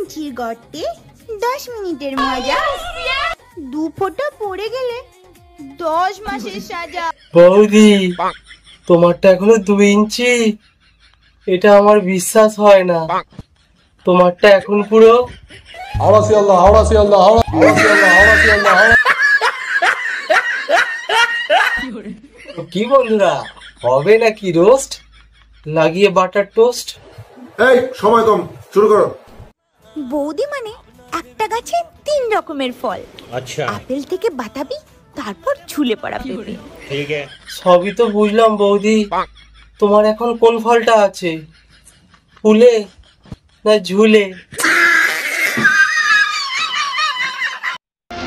ইঞ্চির গর্তে 10 মিনিটের মজা, 2 ফোঁটা পড়ে গেলে 10 মাসের সাজা। বৌদি, তোমারটা এখনো 2 ইঞ্চি, এটা আমার বিশ্বাস হয় না। তোমারটা এখন পুরো কি বন্ধুরা, হবে নাকি রোস্ট লাগিয়ে বাটার টোস্ট? এই সময় কম, শুরু করো। বৌদি মানে একটা গাছে 3 রকমের ফল। আচ্ছা, আপেল থেকে বাতাবি, তারপর ঝুলে পড়া পেঁপে। ঠিক আছে। সবই তো বুঝলাম বৌদি, তোমার এখন কোন ফলটা আছে, ফুলে না ঝুলে?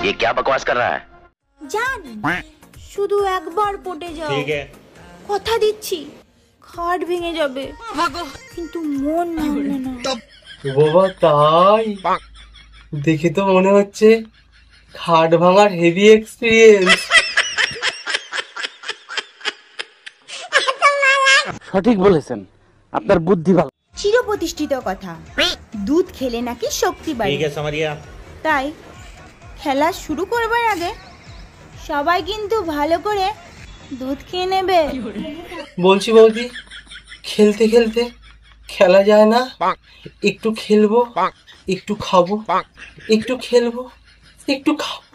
ये क्या बकवास कर रहा है? জান, শুধু একবার পটে যাও, ঠিক আছে। কথা দিচ্ছি খাট ভেঙে যাবে, কিন্তু মন ভাঙবে না। বাবা তাই? দেখে তো মনে হচ্ছে খাট ভাঙার হেভি এক্সপিরিয়েন্স। সঠিক বলেছেন, আপনার বুদ্ধি ভালো। চিরপ্রতিষ্ঠিত কথা, দুধ খেলে নাকি শক্তি বাড়ে। ঠিক আছে সামারিয়া। তাই খেলা শুরু করবার আগে সবাই কিন্তু ভালো করে দুধ খেয়ে নেবে। বলছি বৌদি, খেলতে খেলতে খেলা যায় না? একটু খেলবো, একটু খাবো, একটু খেলবো, একটু খাবো।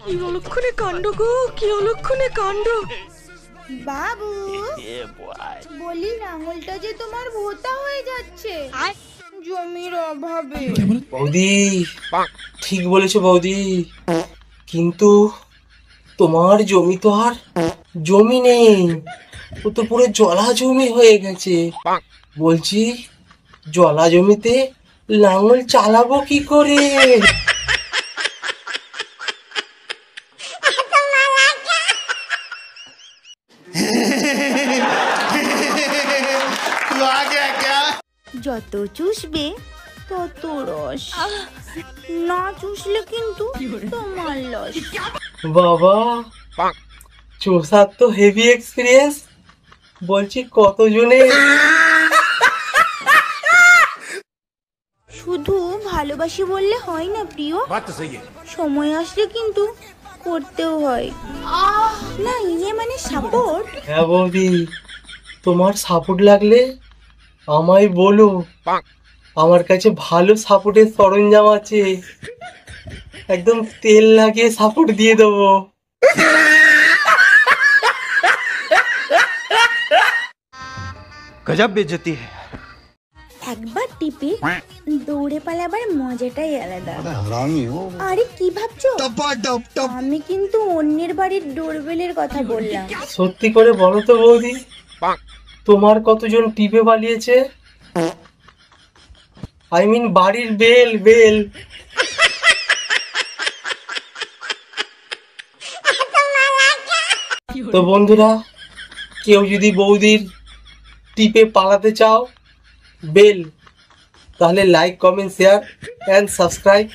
কি অলক্ষণে কাণ্ড গো, কি অলক্ষণে কাণ্ড। বাবু, বলি লাঙলটা যে তোমার ভোতা হয়ে যাচ্ছে জমির অভাবে। বৌদি ঠিক বলেছো বৌদি, কিন্তু তোমার জমি তো আর জমি নেই, ও তো পুরো জলা জমি হয়ে গেছে। বলছি জলা জমিতে লাঙল চালাবো কি করে? যত চুষবে তত রস, না চুষলে কিন্তু তোমার লস। বাবা, চোষার তো হেভি এক্সপিরিয়েন্স। বলছি কতজনে? শুধু ভালোবাসি বললে হয় না প্রিয়, সময় আসলে কিন্তু করতেও হয় না। ইয়ে মানে সাপোর্ট। হ্যাঁ বৌদি, তোমার সাপোর্ট লাগলে আমায় বলো, আমার কাছে ভালো সাপোর্টের সরঞ্জাম আছে, একদম তেল লাগিয়ে সাপোর্ট দিয়ে দেবো। গজব বেজতি है। একবার টিপে দৌড়ে পালাবার মজাটাই আলাদা। আরে কি ভাবছো, আমি কিন্তু অন্যের বাড়ির ডোরবেলের কথা বললাম। সত্যি করে বলো তো বৌদি, তোমার কতজন টিপে পালিয়েছে? আই মিন বাড়ির বেল বেল। তো বন্ধুরা, কেউ যদি বৌদির টিপে পালাতে চাও বেল, তাহলে like, comment, share and subscribe